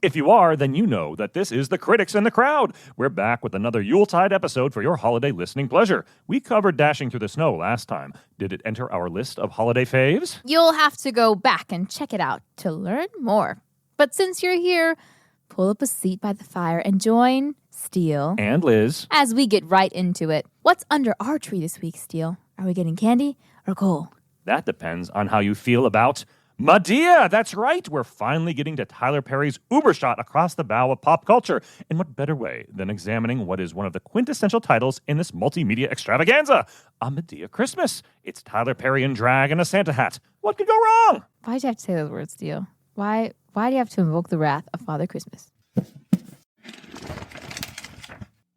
If you are, then you know that this is The Critics in the Crowd. We're back with another Yuletide episode for your holiday listening pleasure. We covered Dashing Through the Snow last time. Did it enter our list of holiday faves? You'll have to go back and check it out to learn more. But since you're here, pull up a seat by the fire and join Steele and Liz as we get right into it. What's under our tree this week, Steele? Are we getting candy or coal? That depends on how you feel about Madea. That's right. We're finally getting to Tyler Perry's uber shot across the bow of pop culture. And what better way than examining what is one of the quintessential titles in this multimedia extravaganza, A Madea Christmas. It's Tyler Perry in drag and a Santa hat. What could go wrong? Why'd you have to say those words, Steele? Why do you have to invoke the wrath of Father Christmas?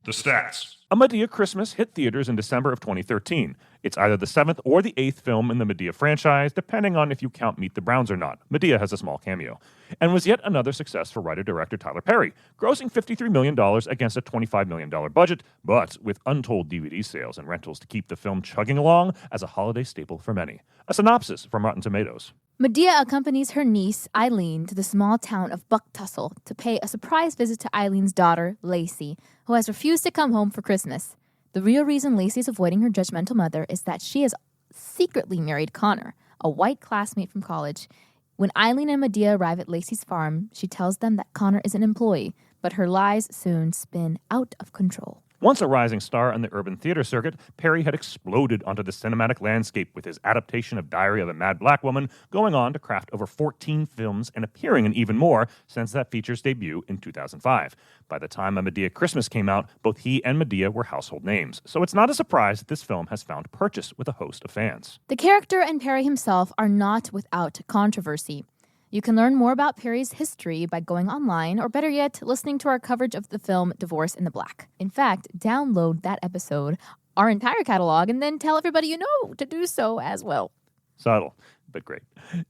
The stats. A Madea Christmas hit theaters in December of 2013. It's either the 7th or the 8th film in the Madea franchise, depending on if you count Meet the Browns or not. Madea has a small cameo. And was yet another success for writer-director Tyler Perry, grossing $53 million against a $25 million budget, but with untold DVD sales and rentals to keep the film chugging along as a holiday staple for many. A synopsis from Rotten Tomatoes. Madea accompanies her niece, Eileen, to the small town of Bucktussle to pay a surprise visit to Eileen's daughter, Lacey, who has refused to come home for Christmas. The real reason Lacey is avoiding her judgmental mother is that she has secretly married Connor, a white classmate from college. When Eileen and Madea arrive at Lacey's farm, she tells them that Connor is an employee, but her lies soon spin out of control. Once a rising star on the urban theater circuit, Perry had exploded onto the cinematic landscape with his adaptation of Diary of a Mad Black Woman, going on to craft over 14 films and appearing in even more since that feature's debut in 2005. By the time A Madea Christmas came out, both he and Madea were household names, so it's not a surprise that this film has found purchase with a host of fans. The character and Perry himself are not without controversy. You can learn more about Perry's history by going online, or better yet, listening to our coverage of the film Divorce in the Black. In fact, download that episode, our entire catalog, and then tell everybody you know to do so as well. Subtle, but great.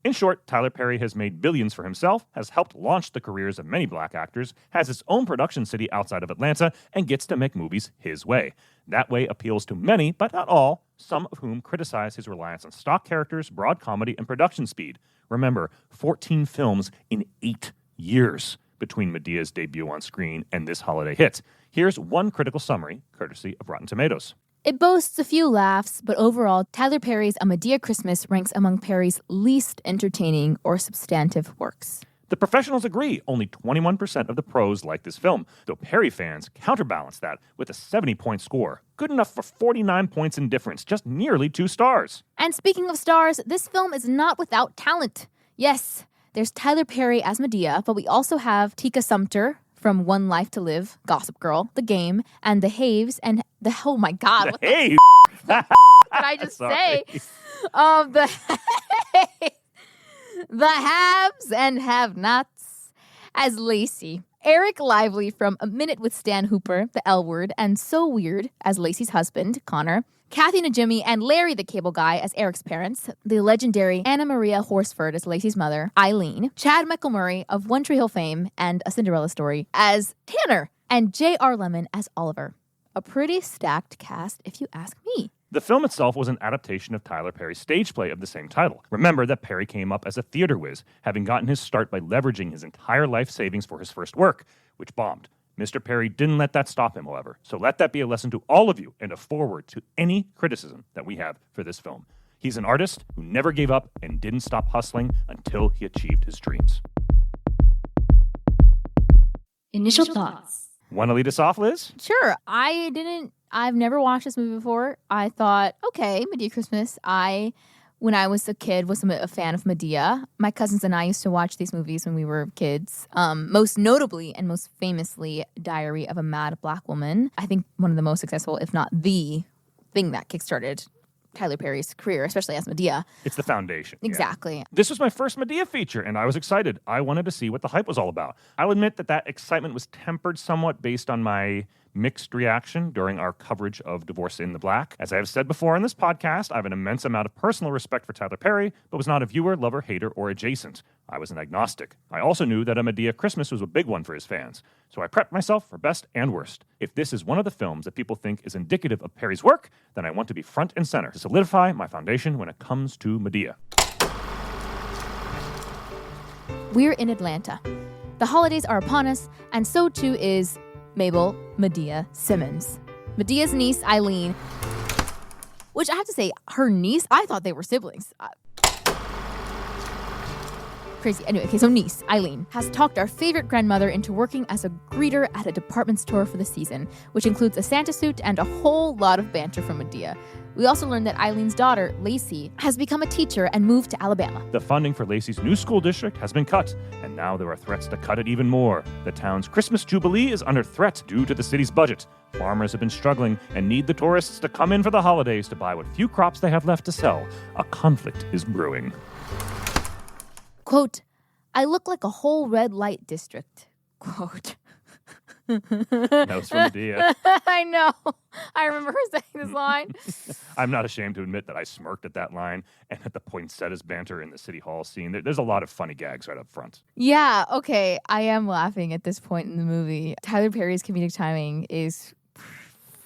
In short, Tyler Perry has made billions for himself, has helped launch the careers of many black actors, has his own production city outside of Atlanta, and gets to make movies his way. That way appeals to many, but not all, some of whom criticize his reliance on stock characters, broad comedy, and production speed. Remember, 14 films in 8 years between Madea's debut on screen and this holiday hit. Here's one critical summary, courtesy of Rotten Tomatoes. It boasts a few laughs, but overall, Tyler Perry's A Madea Christmas ranks among Perry's least entertaining or substantive works. The professionals agree only 21% of the pros like this film, though Perry fans counterbalance that with a 70-point score. Good enough for 49 points in difference, just nearly 2 stars. And speaking of stars, this film is not without talent. Yes, there's Tyler Perry as Madea, but we also have Tika Sumpter from One Life to Live, Gossip Girl, The Game, and The Haves, and the, oh my God. The Haves? What did I just say? The haves and have-nots as Lacey. Eric Lively from A Minute with Stan Hooper, the L Word, and So Weird as Lacey's husband, Connor. Kathy Najimy and Larry the Cable Guy as Eric's parents. The legendary Anna Maria Horsford as Lacey's mother, Eileen. Chad Michael Murray of One Tree Hill fame and A Cinderella Story as Tanner. And J.R. Lemon as Oliver. A pretty stacked cast, if you ask me. The film itself was an adaptation of Tyler Perry's stage play of the same title. Remember that Perry came up as a theater whiz, having gotten his start by leveraging his entire life savings for his first work, which bombed. Mr. Perry didn't let that stop him, however, so let that be a lesson to all of you and a foreword to any criticism that we have for this film. He's an artist who never gave up and didn't stop hustling until he achieved his dreams. Initial thoughts. Want to lead us off, Liz? Sure. I've never watched this movie before. I thought, okay, Madea Christmas. When I was a kid, was a fan of Madea. My cousins and I used to watch these movies when we were kids. Most notably and most famously, Diary of a Mad Black Woman. I think one of the most successful, if not the thing that kickstarted Tyler Perry's career, especially as Madea. It's the foundation. Exactly. Yeah. This was my first Madea feature, and I was excited. I wanted to see what the hype was all about. I'll admit that excitement was tempered somewhat based on my mixed reaction during our coverage of Divorce in the Black. As I have said before on this podcast, I have an immense amount of personal respect for Tyler Perry, but was not a viewer, lover, hater, or adjacent. I was an agnostic. I also knew that A Madea Christmas was a big one for his fans, so I prepped myself for best and worst. If this is one of the films that people think is indicative of Perry's work, then I want to be front and center to solidify my foundation when it comes to Madea. We're in Atlanta. The holidays are upon us, and so too is Mabel Madea Simmons. Medea's niece, Eileen, which I have to say, her niece, I thought they were siblings. Crazy. Anyway, okay, so niece, Eileen, has talked our favorite grandmother into working as a greeter at a department store for the season, which includes a Santa suit and a whole lot of banter from Madea. We also learned that Eileen's daughter, Lacey, has become a teacher and moved to Alabama. The funding for Lacey's new school district has been cut, and now there are threats to cut it even more. The town's Christmas Jubilee is under threat due to the city's budget. Farmers have been struggling and need the tourists to come in for the holidays to buy what few crops they have left to sell. A conflict is brewing. Quote, I look like a whole red light district. Quote. That was from Madea. I know. I remember her saying this line. I'm not ashamed to admit that I smirked at that line and at the poinsettias banter in the City Hall scene. There's a lot of funny gags right up front. Yeah, okay. I am laughing at this point in the movie. Tyler Perry's comedic timing is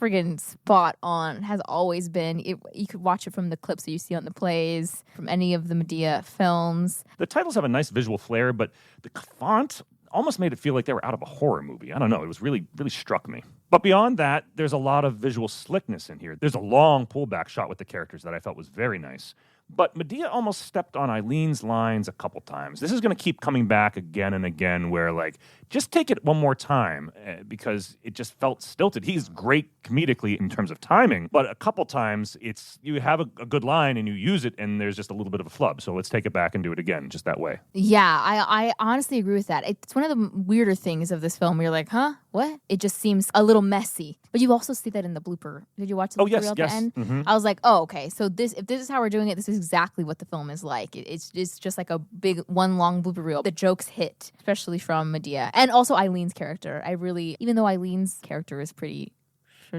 friggin' spot on. Has always been. You could watch it from the clips that you see on the plays, from any of the Madea films. The titles have a nice visual flair, but the font almost made it feel like they were out of a horror movie. I don't know. It was really struck me. But beyond that, there's a lot of visual slickness in here. There's a long pullback shot with the characters that I felt was very nice. But Madea almost stepped on Eileen's lines a couple times. This is going to keep coming back again and again where, like, just take it one more time because it just felt stilted. He's great comedically in terms of timing, but a couple times you have a good line and you use it and there's just a little bit of a flub. So let's take it back and do it again just that way. Yeah, I honestly agree with that. It's one of the weirder things of this film where you're like, huh? What? It just seems a little messy. But you also see that in the blooper. Did you watch the blooper reel at the end? Mm-hmm. I was like, oh, okay. So if this is how we're doing it, this is exactly what the film is like. It's just like a big one long blooper reel. The jokes hit, especially from Madea. And also Eileen's character. Even though Eileen's character is pretty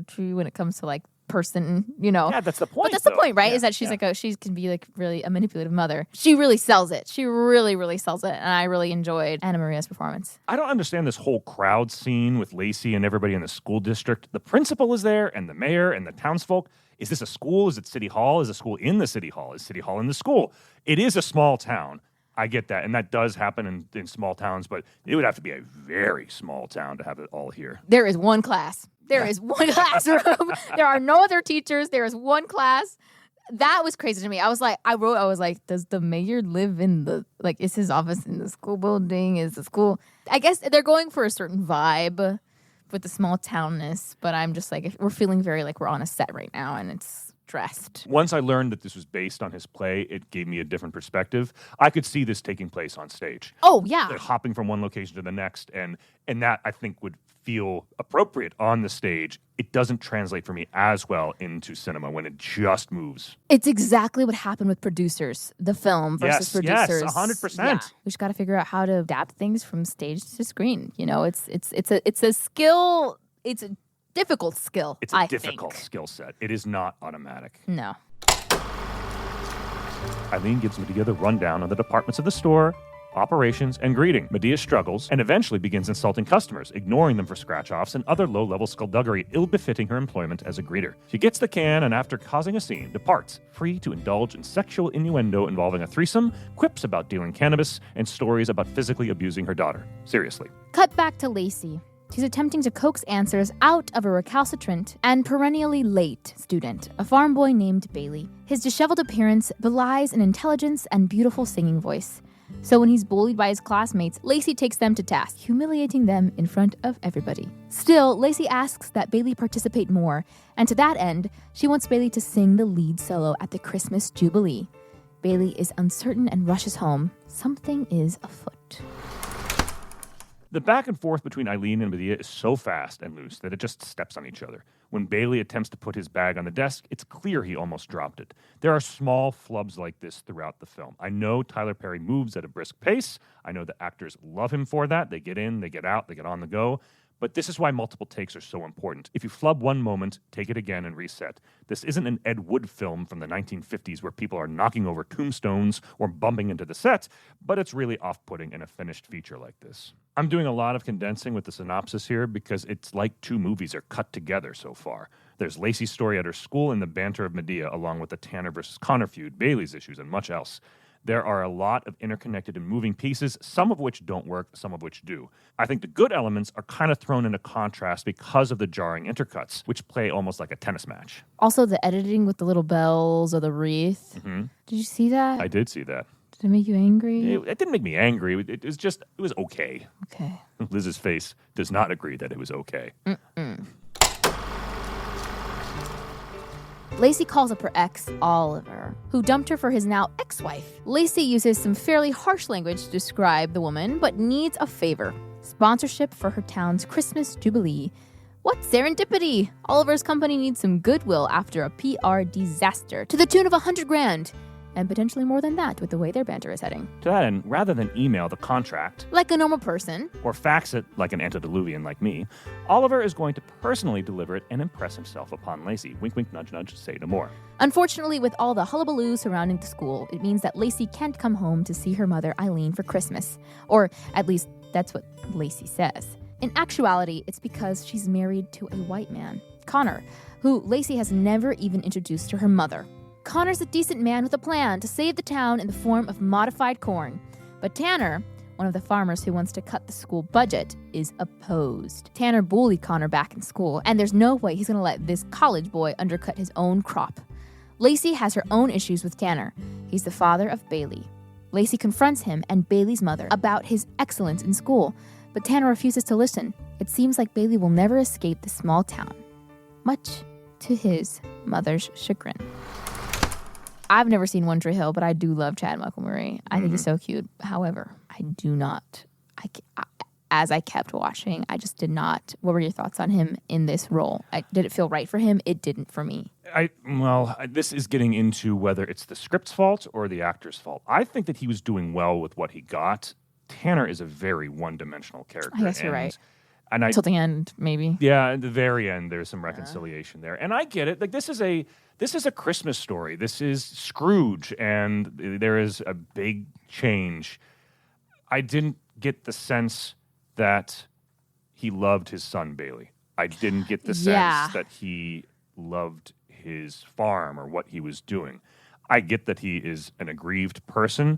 true when it comes to like person, Yeah, that's the point. But that's the point, right? Is that she can be like really a manipulative mother. She really sells it. She really, really sells it. And I really enjoyed Anna Maria's performance. I don't understand this whole crowd scene with Lacey and everybody in the school district. The principal is there and the mayor and the townsfolk. Is this a school? Is it City Hall? Is a school in the City Hall? Is City Hall in the school? It is a small town. I get that. And that does happen in small towns, but it would have to be a very small town to have it all here. There is one class. There is one classroom. There are no other teachers. There is one class. That was crazy to me. I was like, does the mayor live in is his office in the school building? Is the school? I guess they're going for a certain vibe with the small townness, but I'm just like, we're feeling very like we're on a set right now and it's dressed. Once I learned that this was based on his play, it gave me a different perspective. I could see this taking place on stage. Oh, yeah. Like hopping from one location to the next, and that I think would feel appropriate on the stage. It doesn't translate for me as well into cinema when it just moves. It's exactly what happened with Producers, the film versus Producers. Yes, 100%. Yeah. We just got to figure out how to adapt things from stage to screen. It's a skill. It's a difficult skill. It's a difficult skill set. It is not automatic. No. Eileen gives Madea the rundown on the departments of the store, operations, and greeting. Madea struggles and eventually begins insulting customers, ignoring them for scratch-offs and other low-level skullduggery ill-befitting her employment as a greeter. She gets the can and, after causing a scene, departs, free to indulge in sexual innuendo involving a threesome, quips about dealing cannabis, and stories about physically abusing her daughter. Seriously. Cut back to Lacey. She's attempting to coax answers out of a recalcitrant and perennially late student, a farm boy named Bailey. His disheveled appearance belies an intelligence and beautiful singing voice. So when he's bullied by his classmates, Lacey takes them to task, humiliating them in front of everybody. Still, Lacey asks that Bailey participate more, and to that end, she wants Bailey to sing the lead solo at the Christmas Jubilee. Bailey is uncertain and rushes home. Something is afoot. The back and forth between Eileen and Madea is so fast and loose that it just steps on each other. When Bailey attempts to put his bag on the desk, it's clear he almost dropped it. There are small flubs like this throughout the film. I know Tyler Perry moves at a brisk pace. I know the actors love him for that. They get in, they get out, they get on the go. But this is why multiple takes are so important. If you flub one moment, take it again and reset. This isn't an Ed Wood film from the 1950s where people are knocking over tombstones or bumping into the set, but it's really off-putting in a finished feature like this. I'm doing a lot of condensing with the synopsis here because it's like two movies are cut together so far. There's Lacey's story at her school and the banter of Madea, along with the Tanner versus Connor feud, Bailey's issues, and much else. There are a lot of interconnected and moving pieces, some of which don't work, some of which do. I think the good elements are kind of thrown into contrast because of the jarring intercuts, which play almost like a tennis match. Also, the editing with the little bells or the wreath. Mm-hmm. Did you see that? I did see that. Did it make you angry? It didn't make me angry. It was okay. Okay. Liz's face does not agree that it was okay. Lacey calls up her ex, Oliver, who dumped her for his now ex-wife. Lacey uses some fairly harsh language to describe the woman, but needs a favor. Sponsorship for her town's Christmas Jubilee. What serendipity! Oliver's company needs some goodwill after a PR disaster to the tune of $100,000. And potentially more than that with the way their banter is heading. To that end, rather than email the contract, like a normal person, or fax it like an antediluvian like me, Oliver is going to personally deliver it and impress himself upon Lacey. Wink, wink, nudge, nudge, say no more. Unfortunately, with all the hullabaloo surrounding the school, it means that Lacey can't come home to see her mother, Eileen, for Christmas. Or at least that's what Lacey says. In actuality, it's because she's married to a white man, Connor, who Lacey has never even introduced to her mother. Connor's a decent man with a plan to save the town in the form of modified corn. But Tanner, one of the farmers who wants to cut the school budget, is opposed. Tanner bullied Connor back in school, and there's no way he's going to let this college boy undercut his own crop. Lacey has her own issues with Tanner. He's the father of Bailey. Lacey confronts him and Bailey's mother about his excellence in school, but Tanner refuses to listen. It seems like Bailey will never escape the small town, much to his mother's chagrin. I've never seen One Tree Hill, but I do love Chad Michael-Murray. I think he's so cute. However, I do not. As I kept watching, I just did not. What were your thoughts on him in this role? Did it feel right for him? It didn't for me. This is getting into whether it's the script's fault or the actor's fault. I think that he was doing well with what he got. Tanner is a very one-dimensional character. I guess you're right. And Till the end, maybe. Yeah, at the very end, there's some reconciliation there. And I get it. Like, this is a Christmas story. This is Scrooge, and there is a big change. I didn't get the sense that he loved his son, Bailey. I didn't get the sense that he loved his farm or what he was doing. I get that he is an aggrieved person,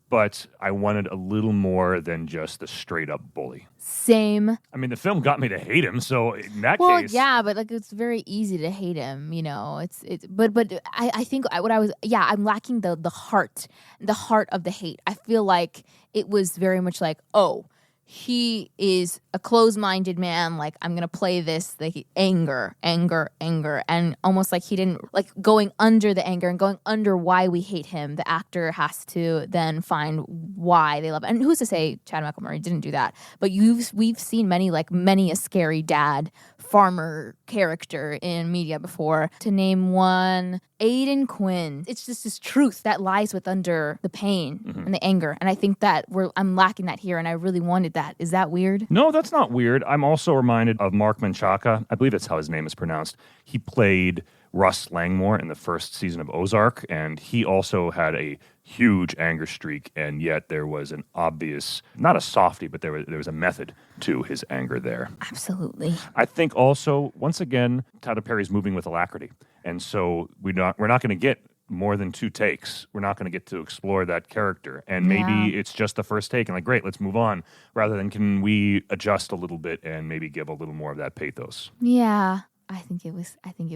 but I wanted a little more than just the straight-up bully. Same. I mean, the film got me to hate him, so in that case... Well, yeah, but like it's very easy to hate him, you know. But I think I'm lacking the heart of the hate. I feel like it was very much like, oh, he is a closed-minded man. Like, I'm gonna play this like anger, and almost like he didn't like going under the anger and going under why we hate him. The actor has to then find why they love it. And who's to say Chad Michael-Murray didn't do that? But we've seen many a scary dad farmer character in media before. To name one, Aidan Quinn. It's just this truth that lies under the pain and the anger. And I think that I'm lacking that here, and I really wanted that. Is that weird? No, that's not weird. I'm also reminded of Mark Menchaca. I believe that's how his name is pronounced. He played Russ Langmore in the first season of Ozark, and he also had a huge anger streak, and yet there was an obvious, not a softie, but there was a method to his anger there. Absolutely. I think also, once again, Tyler Perry's moving with alacrity, and so we're not going to get more than 2 takes. We're not going to get to explore that character, and maybe it's just the first take, and like, great, let's move on, rather than can we adjust a little bit and maybe give a little more of that pathos. Yeah. I think it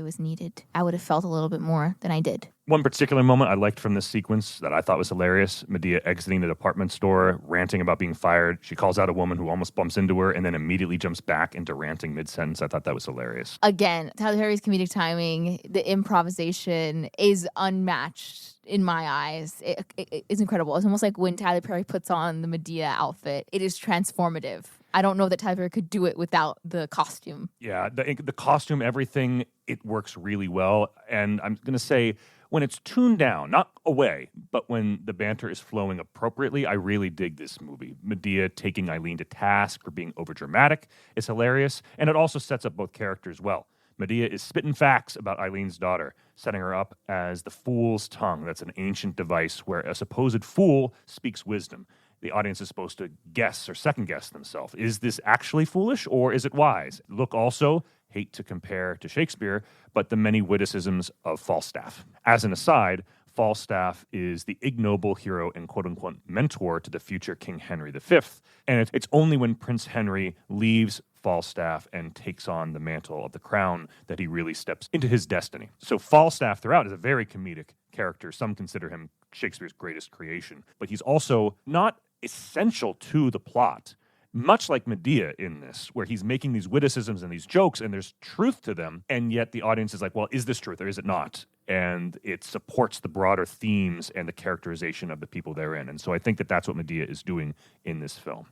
was needed. I would have felt a little bit more than I did. One particular moment I liked from this sequence that I thought was hilarious, Madea exiting the department store, ranting about being fired. She calls out a woman who almost bumps into her and then immediately jumps back into ranting mid-sentence. I thought that was hilarious. Again, Tyler Perry's comedic timing, the improvisation is unmatched in my eyes. It's incredible. It's almost like when Tyler Perry puts on the Madea outfit. It is transformative. I don't know that Tyler Perry could do it without the costume. Yeah, the costume, everything, it works really well. And I'm going to say, when it's tuned down, not away, but when the banter is flowing appropriately, I really dig this movie. Madea taking Eileen to task for being overdramatic is hilarious, and it also sets up both characters well. Madea is spitting facts about Eileen's daughter, setting her up as the fool's tongue. That's an ancient device where a supposed fool speaks wisdom. The audience is supposed to guess or second-guess themselves. Is this actually foolish or is it wise? Look also, hate to compare to Shakespeare, but the many witticisms of Falstaff. As an aside, Falstaff is the ignoble hero and quote-unquote mentor to the future King Henry V. And it's only when Prince Henry leaves Falstaff and takes on the mantle of the crown that he really steps into his destiny. So Falstaff throughout is a very comedic character. Some consider him Shakespeare's greatest creation, but he's also not essential to the plot. Much like Medea in this, where he's making these witticisms and these jokes, and there's truth to them, and yet the audience is like, well, is this truth or is it not? And it supports the broader themes and the characterization of the people therein. And so I think that that's what Medea is doing in this film.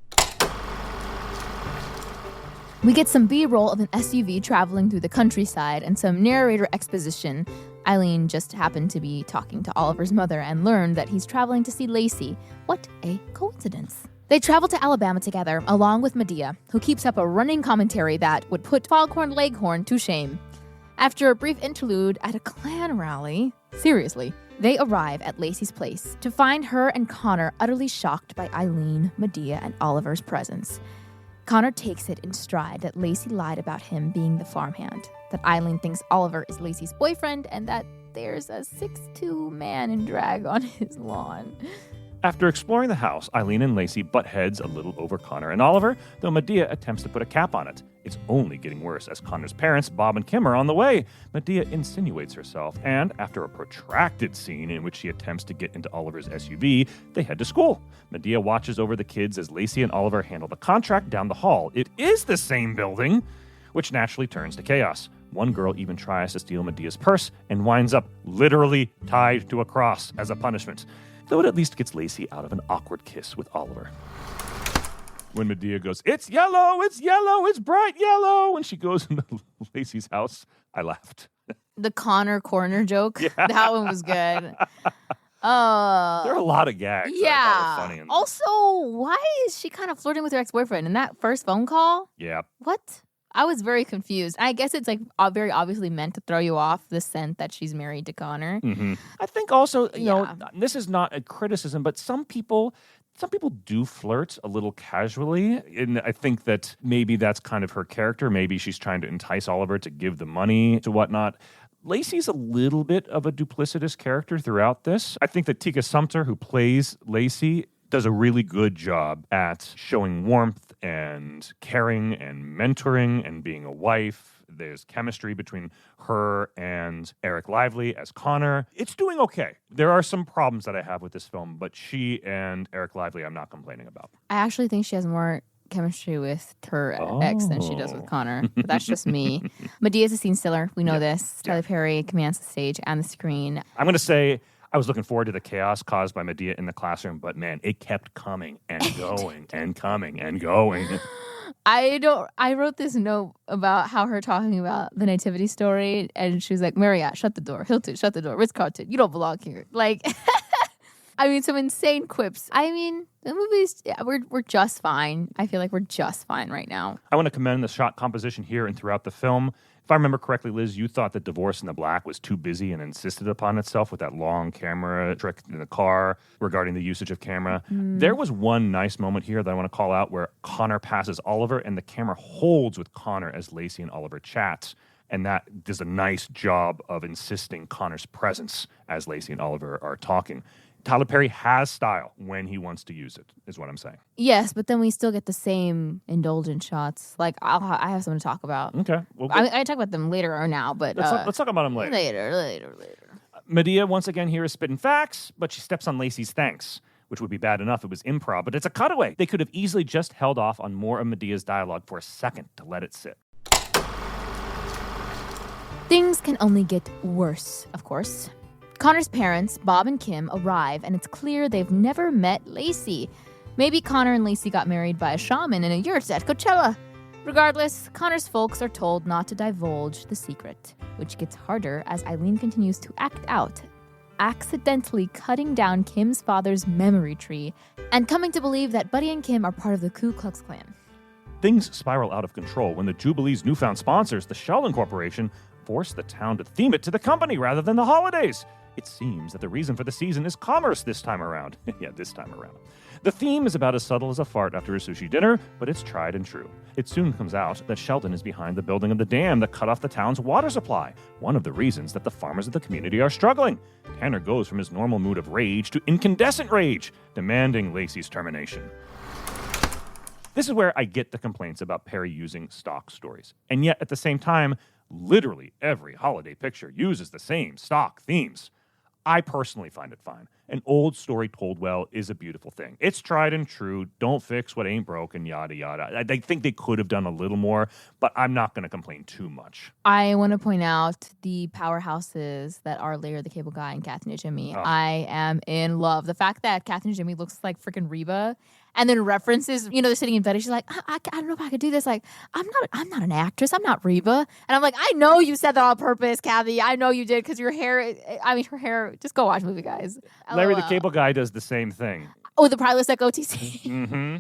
We get some B-roll of an SUV traveling through the countryside and some narrator exposition. Eileen just happened to be talking to Oliver's mother and learned that he's traveling to see Lacey. What a coincidence. They travel to Alabama together, along with Medea, who keeps up a running commentary that would put Foghorn Leghorn to shame. After a brief interlude at a Klan rally, seriously, they arrive at Lacey's place to find her and Connor utterly shocked by Eileen, Medea, and Oliver's presence. Connor takes it in stride that Lacey lied about him being the farmhand, that Eileen thinks Oliver is Lacey's boyfriend, and that there's a 6'2" man in drag on his lawn. After exploring the house, Eileen and Lacey butt heads a little over Connor and Oliver, though Medea attempts to put a cap on it. It's only getting worse as Connor's parents, Bob and Kim, are on the way. Medea insinuates herself, and after a protracted scene in which she attempts to get into Oliver's SUV, they head to school. Medea watches over the kids as Lacey and Oliver handle the contract down the hall. It is the same building, which naturally turns to chaos. One girl even tries to steal Medea's purse and winds up literally tied to a cross as a punishment, though it at least gets Lacey out of an awkward kiss with Oliver. When Medea goes, it's yellow, it's bright yellow, when she goes into Lacey's house, I laughed. The Connor corner joke, Yeah. that one was good. There are a lot of gags that I thought were funny. Also, why is she kind of flirting with her ex-boyfriend in that first phone call? Yeah. What? I was very confused. I guess it's like very obviously meant to throw you off the scent that she's married to Connor. Mm-hmm. I think also, you know, this is not a criticism, but some people do flirt a little casually. And I think that maybe that's kind of her character. Maybe she's trying to entice Oliver to give the money to whatnot. Lacey's a little bit of a duplicitous character throughout this. I think that Tika Sumpter, who plays Lacey, does a really good job at showing warmth and caring and mentoring and being a wife. There's chemistry between her and Eric Lively as Connor. It's doing okay. There are some problems that I have with this film, but she and Eric Lively I'm not complaining about. I actually think she has more chemistry with her ex than she does with Connor. But that's just me. Medea's a scene stealer. We know this. Tyler Perry commands the stage and the screen. I'm going to say I was looking forward to the chaos caused by Medea in the classroom, but man, it kept coming and going and coming and going. I wrote this note about how her talking about the nativity story, and she was like, Marriott, shut the door. Hilton, shut the door. Ritz-Carlton, you don't belong here. Like, I mean, some insane quips. I mean, the movies, we're just fine. I feel like we're just fine right now. I want to commend the shot composition here and throughout the film. If I remember correctly, Liz, you thought that Divorce in the Black was too busy and insisted upon itself with that long camera trick in the car regarding the usage of camera. There was one nice moment here that I want to call out where Connor passes Oliver and the camera holds with Connor as Lacey and Oliver chat. And that does a nice job of insisting Connor's presence as Lacey and Oliver are talking. Tyler Perry has style when he wants to use it, is what I'm saying. Yes, but then we still get the same indulgent shots. Like, I have something to talk about. Okay. Well, I talk about them later or now, but... Let's talk about them later. Later. Medea, once again, here is spitting facts, but she steps on Lacey's thanks, which would be bad enough. It was improv, but it's a cutaway. They could have easily just held off on more of Medea's dialogue for a second to let it sit. Things can only get worse, of course. Connor's parents, Bob and Kim, arrive, and it's clear they've never met Lacey. Maybe Connor and Lacey got married by a shaman in a yurt at Coachella. Regardless, Connor's folks are told not to divulge the secret, which gets harder as Eileen continues to act out, accidentally cutting down Kim's father's memory tree and coming to believe that Buddy and Kim are part of the Ku Klux Klan. Things spiral out of control when the Jubilee's newfound sponsors, the Sheldon Corporation, force the town to theme it to the company rather than the holidays. It seems that the reason for the season is commerce this time around. Yeah, this time around. The theme is about as subtle as a fart after a sushi dinner, but it's tried and true. It soon comes out that Sheldon is behind the building of the dam that cut off the town's water supply, one of the reasons that the farmers of the community are struggling. Tanner goes from his normal mood of rage to incandescent rage, demanding Lacey's termination. This is where I get the complaints about Perry using stock stories. And yet, at the same time, literally every holiday picture uses the same stock themes. I personally find it fine. An old story told well is a beautiful thing. It's tried and true. Don't fix what ain't broken, yada, yada. I think they could have done a little more, but I'm not going to complain too much. I want to point out the powerhouses that are Larry the Cable Guy and Kathy and Jimmy. Oh. I am in love. The fact that Kathy and Jimmy looks like freaking Reba, and then references, they're sitting in bed and she's like, I don't know if I could do this. Like, I'm not an actress. I'm not Reba. And I'm like, I know you said that on purpose, Kathy. I know you did because her hair, just go watch the movie, guys. Larry the LOL. Cable Guy does the same thing. Oh, the Prideless Deck OTC. Mm-hmm.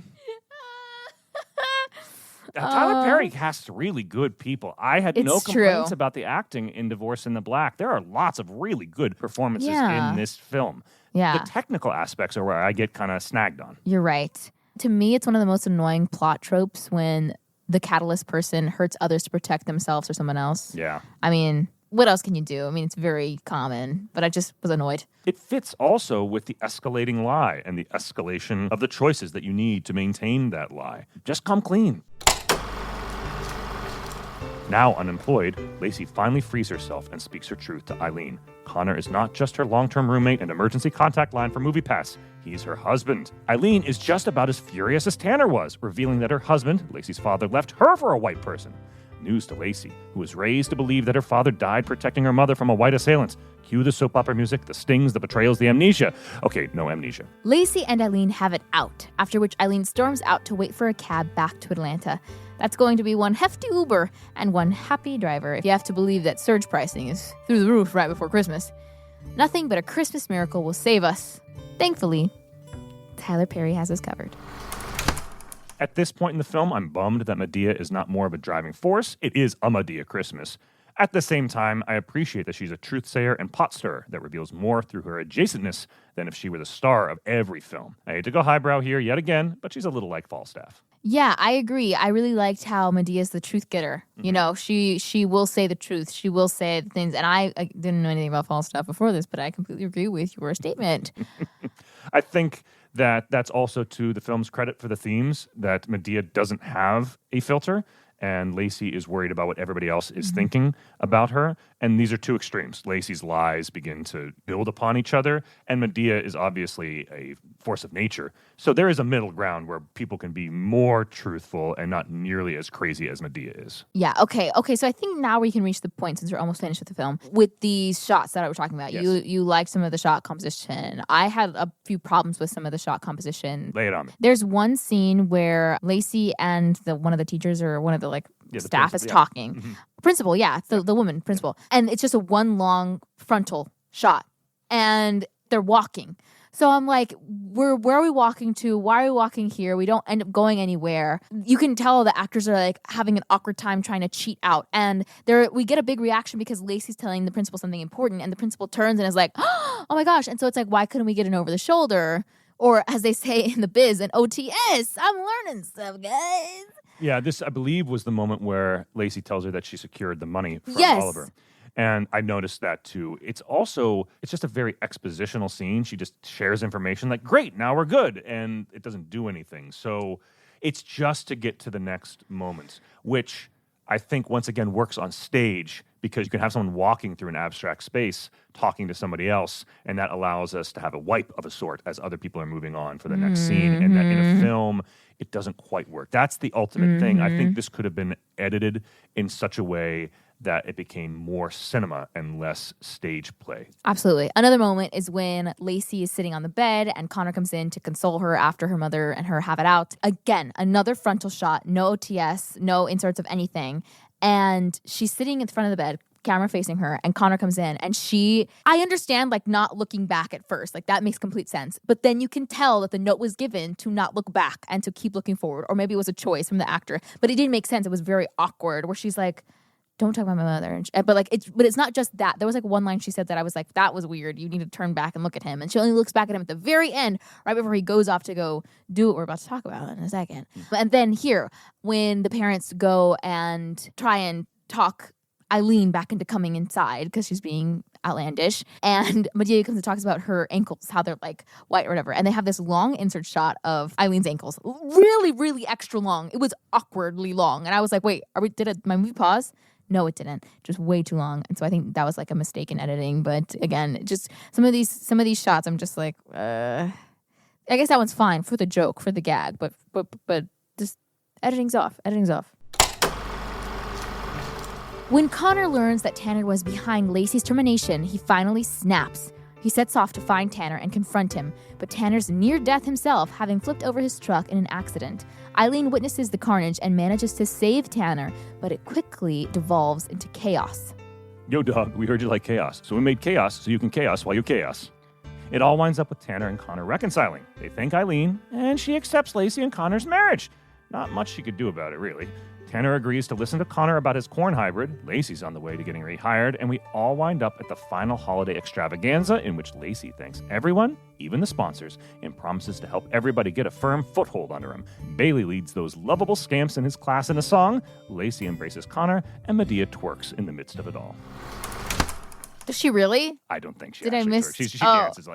Tyler Perry casts really good people. I had no It's complaints true. about the acting in Divorce in the Black. There are lots of really good performances Yeah. in this film. Yeah. The technical aspects are where I get kind of snagged on. You're right. To me, it's one of the most annoying plot tropes when the catalyst person hurts others to protect themselves or someone else. Yeah. I mean, what else can you do? I mean, it's very common, but I just was annoyed. It fits also with the escalating lie and the escalation of the choices that you need to maintain that lie. Just come clean. Now unemployed, Lacey finally frees herself and speaks her truth to Eileen. Connor is not just her long-term roommate and emergency contact line for MoviePass. He's her husband. Eileen is just about as furious as Tanner was, revealing that her husband, Lacey's father, left her for a white person. News to Lacey, who was raised to believe that her father died protecting her mother from a white assailant. Cue the soap opera music, the stings, the betrayals, the amnesia. Okay, no amnesia. Lacey and Eileen have it out, after which Eileen storms out to wait for a cab back to Atlanta. That's going to be one hefty Uber and one happy driver, if you have to believe that surge pricing is through the roof right before Christmas. Nothing but a Christmas miracle will save us. Thankfully, Tyler Perry has us covered. At this point in the film, I'm bummed that Madea is not more of a driving force. It is A Madea Christmas. At the same time, I appreciate that she's a truth-sayer and pot-stirrer that reveals more through her adjacentness than if she were the star of every film. I hate to go highbrow here yet again, but she's a little like Falstaff. Yeah, I agree. I really liked how Medea's the truth getter. She will say the truth. She will say the things. And I didn't know anything about Falstaff before this, but I completely agree with your statement. I think that that's also to the film's credit for the themes, that Madea doesn't have a filter, and Lacey is worried about what everybody else is thinking about her. And these are two extremes. Lacey's lies begin to build upon each other, and Madea is obviously a force of nature. So there is a middle ground where people can be more truthful and not nearly as crazy as Madea is. Yeah, okay. So I think now we can reach the point, since we're almost finished with the film, with the shots that I was talking about. Yes. You like some of the shot composition. I had a few problems with some of the shot composition. Lay it on me. There's one scene where Lacey and one of the teachers or one of the the staff principal, is talking. Principal, it's the woman principal. And it's just a one long frontal shot. And they're walking. So I'm like, where are we walking to? Why are we walking here? We don't end up going anywhere. You can tell the actors are like having an awkward time trying to cheat out. And we get a big reaction because Lacey's telling the principal something important, and the principal turns and is like, oh my gosh. And so it's like, why couldn't we get an over the shoulder? Or as they say in the biz, an OTS. I'm learning stuff, guys. Yeah, this, I believe, was the moment where Lacey tells her that she secured the money from Yes. Oliver. And I noticed that too. It's just a very expositional scene. She just shares information like, great, now we're good. And it doesn't do anything. So it's just to get to the next moment, which I think once again works on stage, because you can have someone walking through an abstract space talking to somebody else, and that allows us to have a wipe of a sort as other people are moving on for the next scene. And that in a film, it doesn't quite work. That's the ultimate thing. I think this could have been edited in such a way that it became more cinema and less stage play. Absolutely. Another moment is when Lacey is sitting on the bed and Connor comes in to console her after her mother and her have it out. Again, another frontal shot, no OTS, no inserts of anything. And she's sitting in front of the bed, camera facing her, and Connor comes in, and I understand not looking back at first, that makes complete sense. But then you can tell that the note was given to not look back and to keep looking forward, or maybe it was a choice from the actor, but it didn't make sense. It was very awkward where she's like, don't talk about my mother. But it's not just that. There was like one line she said that I was like, that was weird. You need to turn back and look at him. And she only looks back at him at the very end, right before he goes off to go do what we're about to talk about in a second. And then here, when the parents go and try and talk Eileen back into coming inside because she's being outlandish, and Madea comes and talks about her ankles, how they're like white or whatever, and they have this long insert shot of Eileen's ankles, really, really extra long. It was awkwardly long, and I was like, wait, my movie pause? No, it didn't. Just way too long. And so I think that was like a mistake in editing. But again, just some of these shots, I'm just like, I guess that one's fine for the joke, for the gag, but just editing's off. When Connor learns that Tanner was behind Lacey's termination, he finally snaps. He sets off to find Tanner and confront him, but Tanner's near death himself, having flipped over his truck in an accident. Eileen witnesses the carnage and manages to save Tanner, but it quickly devolves into chaos. Yo, dog, we heard you like chaos, so we made chaos so you can chaos while you chaos. It all winds up with Tanner and Connor reconciling. They thank Eileen, and she accepts Lacey and Connor's marriage. Not much she could do about it, really. Tanner agrees to listen to Connor about his corn hybrid. Lacey's on the way to getting rehired, and we all wind up at the final holiday extravaganza in which Lacey thanks everyone, even the sponsors, and promises to help everybody get a firm foothold under him. Bailey leads those lovable scamps in his class in a song. Lacey embraces Connor, and Madea twerks in the midst of it all. Does she really? I don't think she Did actually I miss? She dances.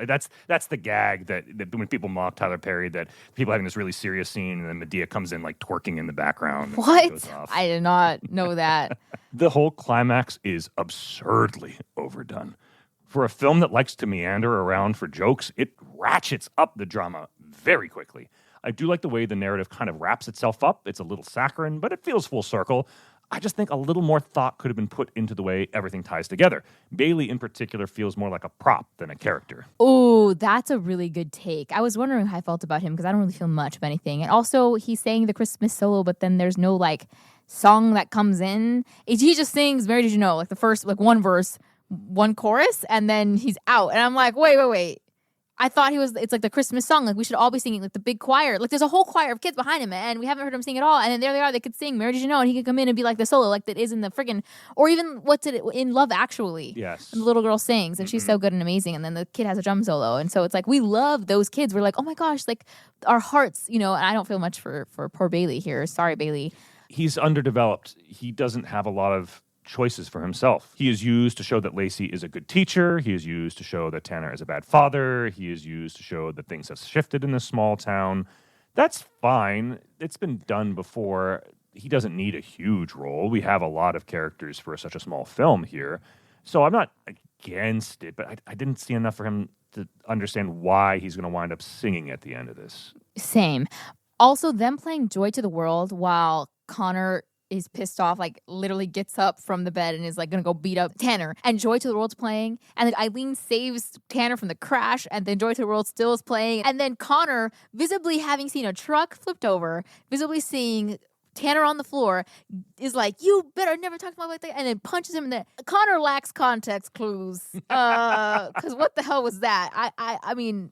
That's the gag that when people mock Tyler Perry, that people having this really serious scene and then Madea comes in like twerking in the background. What? Goes off. I did not know that. The whole climax is absurdly overdone. For a film that likes to meander around for jokes, it ratchets up the drama very quickly. I do like the way the narrative kind of wraps itself up. It's a little saccharine, but it feels full circle. I just think a little more thought could have been put into the way everything ties together. Bailey, in particular, feels more like a prop than a character. Oh, that's a really good take. I was wondering how I felt about him because I don't really feel much of anything. And also, he's saying the Christmas solo, but then there's no, like, song that comes in. He just sings, Mary Did You Know, like the first, like, one verse, one chorus, and then he's out. And I'm like, wait. I thought it's like the Christmas song. Like, we should all be singing, like, the big choir. Like, there's a whole choir of kids behind him, and we haven't heard him sing at all. And then there they are. They could sing Mary Did You Know, and he could come in and be like the solo, like that is in the friggin', or even in Love Actually. Yes. And the little girl sings, and she's so good and amazing. And then the kid has a drum solo. And so it's like, we love those kids. We're like, oh my gosh, like, our hearts, and I don't feel much for poor Bailey here. Sorry, Bailey. He's underdeveloped. He doesn't have a lot of choices for himself. He is used to show that Lacey is a good teacher. He is used to show that Tanner is a bad father. He is used to show that things have shifted in this small town. That's fine. It's been done before. He doesn't need a huge role. We have a lot of characters for such a small film here. So I'm not against it, but I didn't see enough for him to understand why he's going to wind up singing at the end of this. Same. Also, them playing Joy to the World while Connor is pissed off, like literally gets up from the bed and is like gonna go beat up Tanner, and Joy to the World's playing, and then Eileen saves Tanner from the crash, and then Joy to the World still is playing, and then Connor, visibly having seen a truck flipped over, visibly seeing Tanner on the floor, is like, you better never talk to my wife like that, and then punches him in the... Connor lacks context clues, because what the hell was that? I mean,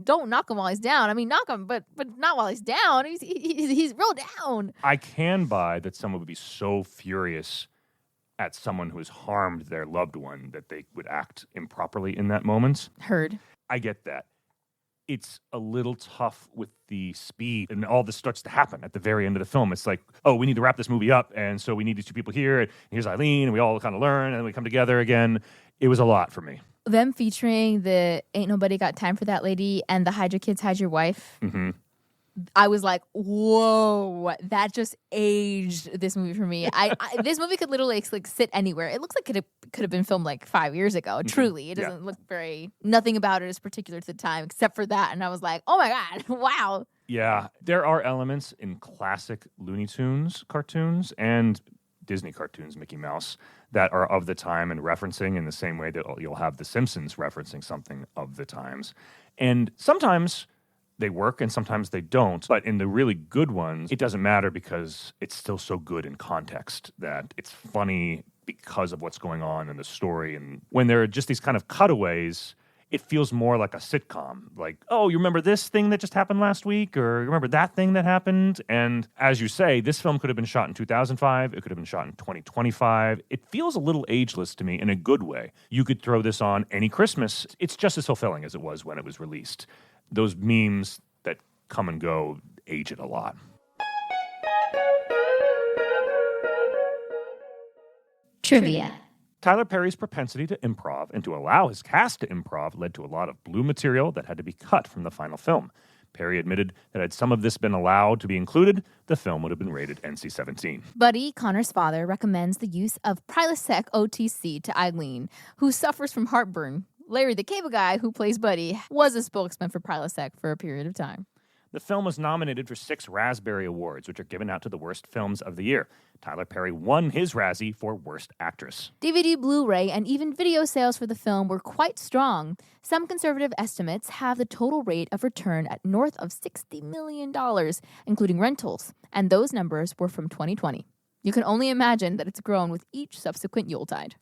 don't knock him while he's down. I mean, knock him, but not while he's down. He's real down. I can buy that someone would be so furious at someone who has harmed their loved one that they would act improperly in that moment. Heard. I get that. It's a little tough with the speed, and all this starts to happen at the very end of the film. It's like, oh, we need to wrap this movie up, and so we need these two people here, and here's Eileen, and we all kind of learn, and then we come together again. It was a lot for me. Them featuring the Ain't Nobody Got Time for That Lady and the Hide Your Kids, Hide Your Wife. Mm-hmm. I was like, whoa, that just aged this movie for me. This movie could literally like sit anywhere. It looks like it could have been filmed like 5 years ago. Mm-hmm. Truly, it doesn't look nothing about it is particular to the time except for that. And I was like, oh my God, wow. Yeah, there are elements in classic Looney Tunes cartoons and Disney cartoons, Mickey Mouse, that are of the time and referencing in the same way that you'll have The Simpsons referencing something of the times. And sometimes they work and sometimes they don't. But in the really good ones, it doesn't matter because it's still so good in context that it's funny because of what's going on in the story. And when there are just these kind of cutaways, it feels more like a sitcom. Like, oh, you remember this thing that just happened last week? Or you remember that thing that happened? And as you say, this film could have been shot in 2005. It could have been shot in 2025. It feels a little ageless to me in a good way. You could throw this on any Christmas. It's just as fulfilling as it was when it was released. Those memes that come and go age it a lot. Trivia. Tyler Perry's propensity to improv and to allow his cast to improv led to a lot of blue material that had to be cut from the final film. Perry admitted that had some of this been allowed to be included, the film would have been rated NC-17. Buddy, Connor's father, recommends the use of Prilosec OTC to Eileen, who suffers from heartburn. Larry, the cable guy who plays Buddy, was a spokesman for Prilosec for a period of time. The film was nominated for 6 Raspberry Awards, which are given out to the worst films of the year. Tyler Perry won his Razzie for Worst Actress. DVD, Blu-ray, and even video sales for the film were quite strong. Some conservative estimates have the total rate of return at north of $60 million, including rentals, and those numbers were from 2020. You can only imagine that it's grown with each subsequent Yuletide.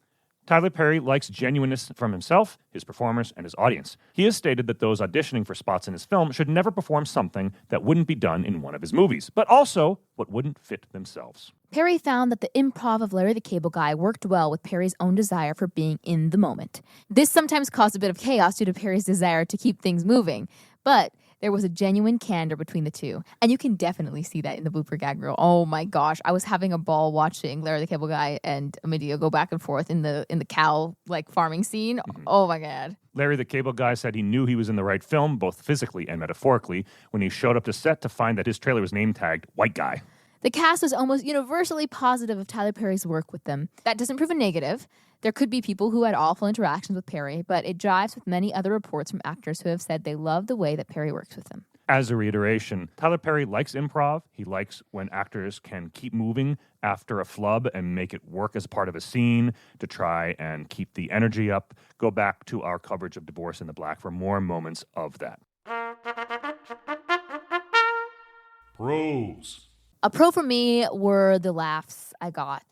Tyler Perry likes genuineness from himself, his performers, and his audience. He has stated that those auditioning for spots in his film should never perform something that wouldn't be done in one of his movies, but also what wouldn't fit themselves. Perry found that the improv of Larry the Cable Guy worked well with Perry's own desire for being in the moment. This sometimes caused a bit of chaos due to Perry's desire to keep things moving, but there was a genuine candor between the two. And you can definitely see that in the blooper gag reel. Oh my gosh. I was having a ball watching Larry the Cable Guy and A Madea go back and forth in the cow farming scene. Mm-hmm. Oh my God. Larry the Cable Guy said he knew he was in the right film, both physically and metaphorically, when he showed up to set to find that his trailer was name tagged White Guy. The cast was almost universally positive of Tyler Perry's work with them. That doesn't prove a negative. There could be people who had awful interactions with Perry, but it jives with many other reports from actors who have said they love the way that Perry works with them. As a reiteration, Tyler Perry likes improv. He likes when actors can keep moving after a flub and make it work as part of a scene to try and keep the energy up. Go back to our coverage of Divorce in the Black for more moments of that. Pros. A pro for me were the laughs I got.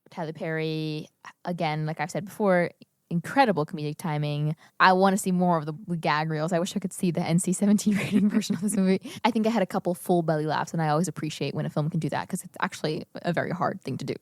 Tyler Perry, again, like I've said before, incredible comedic timing. I want to see more of the gag reels. I wish I could see the NC-17 rating version of this movie. I think I had a couple full belly laughs, and I always appreciate when a film can do that because it's actually a very hard thing to do.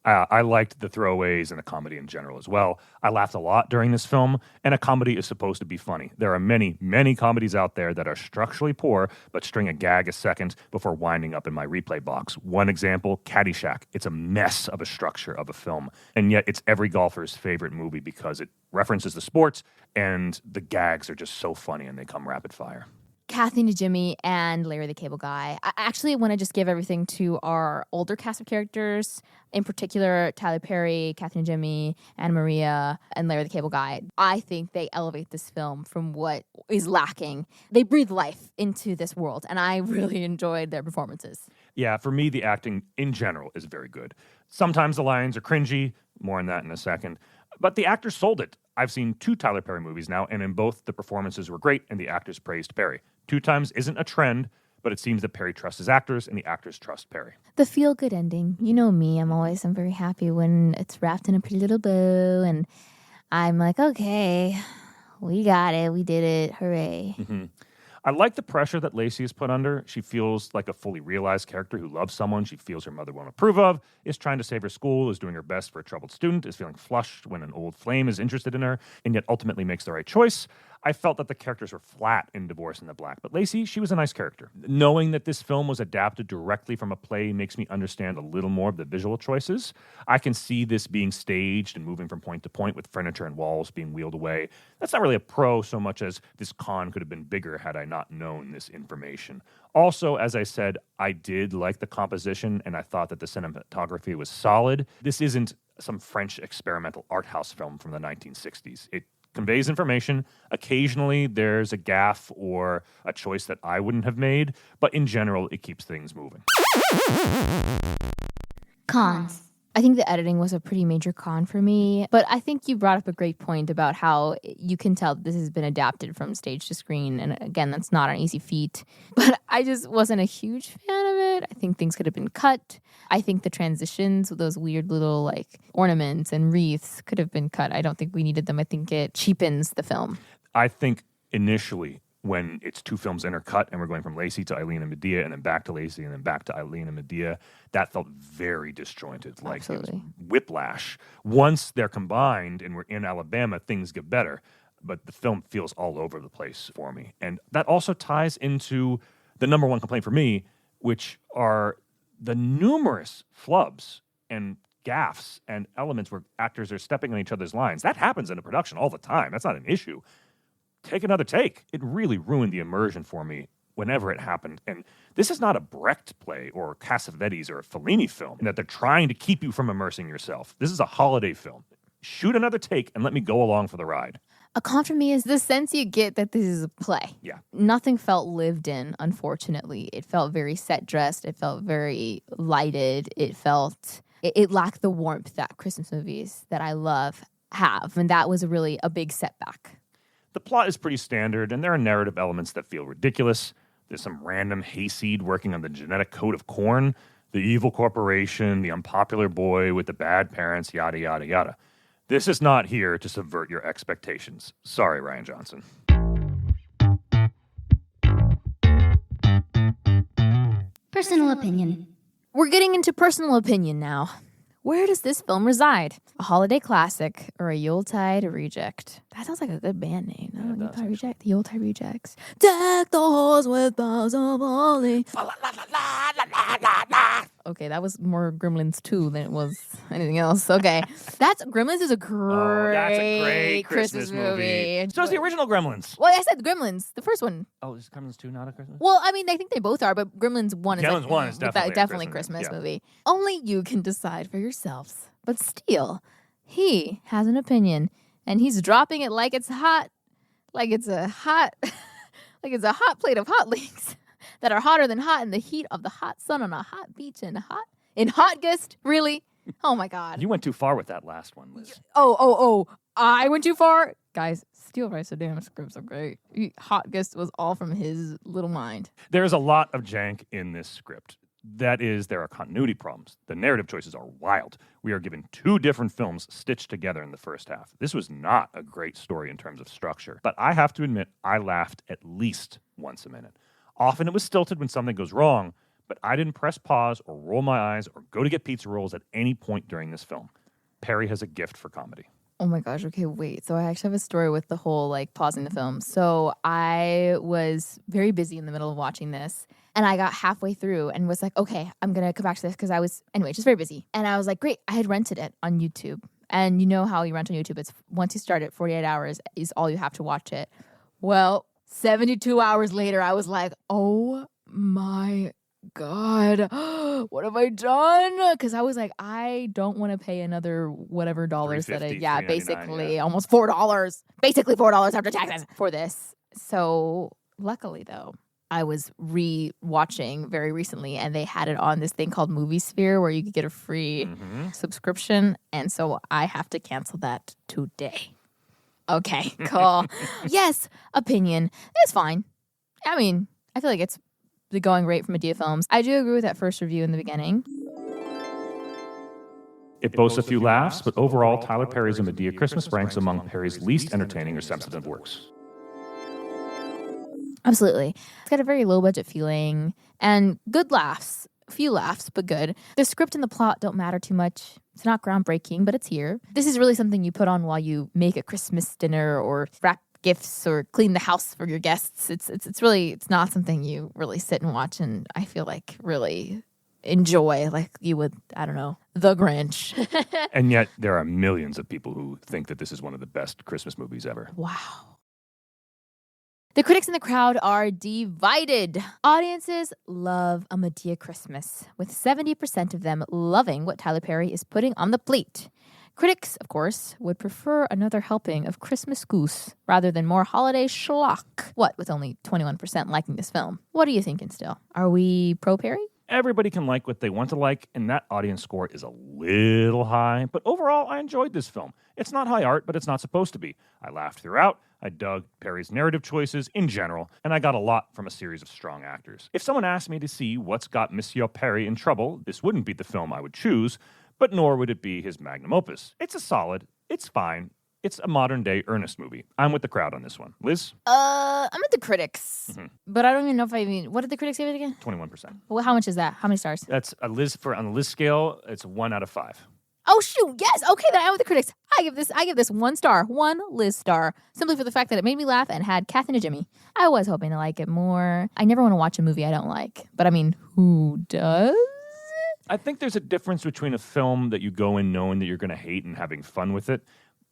I liked the throwaways and the comedy in general as well. I laughed a lot during this film, and a comedy is supposed to be funny. There are many, many comedies out there that are structurally poor, but string a gag a second before winding up in my replay box. One example, Caddyshack. It's a mess of a structure of a film, and yet it's every golfer's favorite movie because it references the sports, and the gags are just so funny, and they come rapid fire. Kathy and Jimmy and Larry the Cable Guy. I actually want to just give everything to our older cast of characters, in particular Tyler Perry, Kathy and Jimmy, Anna Maria, and Larry the Cable Guy. I think they elevate this film from what is lacking. They breathe life into this world, and I really enjoyed their performances. Yeah, for me, the acting in general is very good. Sometimes the lines are cringy, more on that in a second, but the actors sold it. I've seen 2 Tyler Perry movies now, and in both, the performances were great, and the actors praised Perry. 2 times isn't a trend, but it seems that Perry trusts his actors, and the actors trust Perry. The feel-good ending. You know me, I'm very happy when it's wrapped in a pretty little bow, and I'm like, okay, we got it, we did it, hooray. Mm-hmm. I like the pressure that Lacey is put under. She feels like a fully realized character who loves someone she feels her mother won't approve of, is trying to save her school, is doing her best for a troubled student, is feeling flushed when an old flame is interested in her, and yet ultimately makes the right choice. I felt that the characters were flat in Divorce in the Black, but Lacey, she was a nice character. Knowing that this film was adapted directly from a play makes me understand a little more of the visual choices. I can see this being staged and moving from point to point with furniture and walls being wheeled away. That's not really a pro so much as this con could have been bigger had I not known this information. Also, as I said, I did like the composition and I thought that the cinematography was solid. This isn't some French experimental art house film from the 1960s. It conveys information. Occasionally, there's a gaffe or a choice that I wouldn't have made, but in general, it keeps things moving. Cons. I think the editing was a pretty major con for me, but I think you brought up a great point about how you can tell this has been adapted from stage to screen, and again, that's not an easy feat, but I just wasn't a huge fan of it. I think things could have been cut. I think the transitions with those weird little ornaments and wreaths could have been cut. I don't think we needed them. I think it cheapens the film. I think initially when it's two films intercut and we're going from Lacey to Eileen and Madea and then back to Lacey and then back to Eileen and Madea, that felt very disjointed. Like it was whiplash. Once they're combined and we're in Alabama, things get better. But the film feels all over the place for me. And that also ties into the number one complaint for me, which are the numerous flubs and gaffes and elements where actors are stepping on each other's lines. That happens in a production all the time. That's not an issue. Take another take. It really ruined the immersion for me whenever it happened. And this is not a Brecht play or Cassavetes or a Fellini film in that they're trying to keep you from immersing yourself. This is a holiday film. Shoot another take and let me go along for the ride. A con for me is the sense you get that this is a play. Yeah. Nothing felt lived in, unfortunately. It felt very set-dressed. It felt very lighted. It lacked the warmth that Christmas movies that I love have. And that was really a big setback. The plot is pretty standard, and there are narrative elements that feel ridiculous. There's some random hayseed working on the genetic code of corn, the evil corporation, the unpopular boy with the bad parents, yada, yada, yada. This is not here to subvert your expectations. Sorry, Rian Johnson. Personal opinion. We're getting into personal opinion now. Where does this film reside? A holiday classic or a Yuletide reject? That sounds like a good band name. No, Yuletide reject. The Yuletide Rejects. Deck the halls with boughs of holly. Okay, that was more Gremlins 2 than it was anything else. Okay. Gremlins is a great, that's a great Christmas movie. So is the original Gremlins. Well, I said Gremlins, the first one. Oh, is Gremlins 2 not a Christmas? Well, I mean, I think they both are, but Gremlins 1 is Gremlins 1 is definitely a Christmas yeah. movie. Only you can decide for yourselves. But Steele, he has an opinion, and he's dropping it like it's hot, like it's a hot plate of hot links that are hotter than hot in the heat of the hot sun on a hot beach in August. Really? Oh my God. You went too far with that last one, Liz. Oh. I went too far? Guys, Steele writes a damn script so great. August was all from his little mind. There's a lot of jank in this script. That is, there are continuity problems. The narrative choices are wild. We are given two different films stitched together in the first half. This was not a great story in terms of structure. But I have to admit, I laughed at least once a minute. Often it was stilted when something goes wrong, but I didn't press pause or roll my eyes or go to get pizza rolls at any point during this film. Perry has a gift for comedy. Oh my gosh, okay, wait. So I actually have a story with the whole, pausing the film. So I was very busy in the middle of watching this, and I got halfway through and was like, okay, I'm going to come back to this because I was, anyway, just very busy. And I was like, great, I had rented it on YouTube. And you know how you rent on YouTube, it's once you start it, 48 hours is all you have to watch it. Well, 72 hours later, I was like, oh my God, what have I done? Because I was like, I don't want to pay another whatever dollars basically almost $4, basically $4 after taxes for this. So luckily though, I was re-watching very recently and they had it on this thing called Movie Sphere where you could get a free subscription. And so I have to cancel that today. Okay, cool. Yes, opinion. It's fine. I mean, I feel like it's the going rate for Madea films. I do agree with that first review in the beginning. It boasts a few laughs, but overall, Tyler Perry's A Madea Christmas ranks among Perry's least entertaining or substantive works. Absolutely. It's got a very low-budget feeling and good laughs. Few laughs, but good. The script and the plot don't matter too much. It's not groundbreaking, but it's here. This is really something you put on while you make a Christmas dinner or wrap gifts or clean the house for your guests. It's not something you really sit and watch and I feel like really enjoy like you would, I don't know, The Grinch. And yet there are millions of people who think that this is one of the best Christmas movies ever. Wow. The critics in the crowd are divided. Audiences love A Madea Christmas, with 70% of them loving what Tyler Perry is putting on the plate. Critics, of course, would prefer another helping of Christmas goose rather than more holiday schlock. What, with only 21% liking this film? What are you thinking still? Are we pro Perry? Everybody can like what they want to like, and that audience score is a little high. But overall, I enjoyed this film. It's not high art, but it's not supposed to be. I laughed throughout. I dug Perry's narrative choices in general, and I got a lot from a series of strong actors. If someone asked me to see what's got Monsieur Perry in trouble, this wouldn't be the film I would choose, but nor would it be his magnum opus. It's a solid, it's fine, It's a modern-day Ernest movie. I'm with the crowd on this one. Liz? I'm with the critics. But I don't even know if what did the critics give it again? 21%. Well, how much is that? How many stars? That's on the Liz scale, it's 1 out of 5. Oh, shoot. Yes. Okay, then I'm with the critics. I give this 1 star. 1 Liz star. Simply for the fact that it made me laugh and had Kathy and a Jimmy. I was hoping to like it more. I never want to watch a movie I don't like. But I mean, who does? I think there's a difference between a film that you go in knowing that you're going to hate and having fun with it.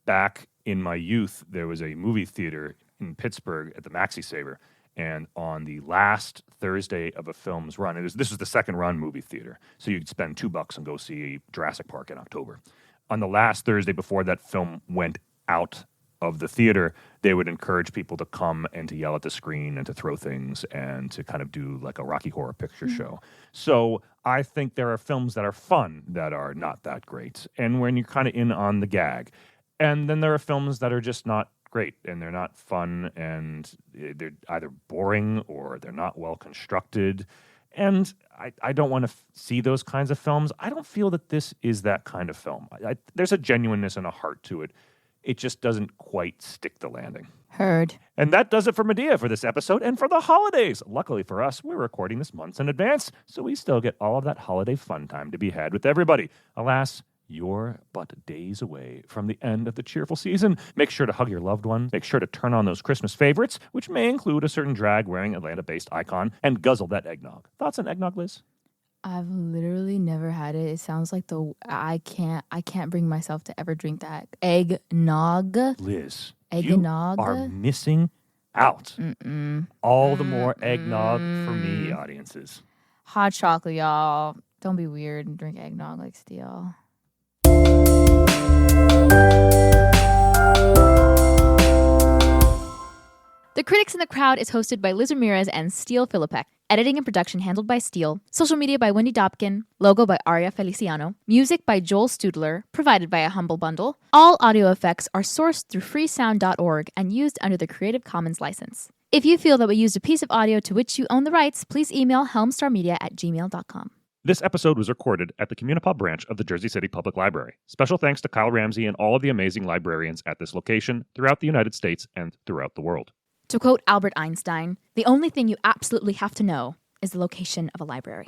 Back in my youth, there was a movie theater in Pittsburgh at the Maxi Saver. And on the last Thursday of a film's run, this was the second run movie theater. So you'd spend $2 and go see Jurassic Park in October. On the last Thursday before that film went out of the theater, they would encourage people to come and to yell at the screen and to throw things and to kind of do like a Rocky Horror Picture Show. So I think there are films that are fun that are not that great. And when you're kind of in on the gag. And then there are films that are just not great and they're not fun and they're either boring or they're not well constructed. And I don't want to see those kinds of films. I don't feel that this is that kind of film. There's a genuineness and a heart to it. It just doesn't quite stick the landing. Heard. And that does it for Madea for this episode and for the holidays. Luckily for us, we're recording this months in advance, so we still get all of that holiday fun time to be had with everybody. Alas, you're but days away from the end of the cheerful season. Make sure to hug your loved ones. Make sure to turn on those Christmas favorites, which may include a certain drag-wearing Atlanta-based icon, and guzzle that eggnog. Thoughts on eggnog, Liz? I've literally never had it. It sounds like I can't bring myself to ever drink that. Eggnog. Liz, Eggnog. you are missing out. All the more eggnog for me, audiences. Hot chocolate, y'all. Don't be weird and drink eggnog like Steele. The Critics in the Crowd is hosted by Liz Ramirez and Steele Philippek. Editing and production handled by Steele. Social media by Wendy Dobkin. Logo by Aria Feliciano. Music by Joel Studler, provided by A Humble Bundle. All audio effects are sourced through freesound.org and used under the Creative Commons license. If you feel that we used a piece of audio to which you own the rights, please email helmstarmedia@gmail.com. This episode was recorded at the Communipub branch of the Jersey City Public Library. Special thanks to Kyle Ramsey and all of the amazing librarians at this location throughout the United States and throughout the world. To quote Albert Einstein, the only thing you absolutely have to know is the location of a library.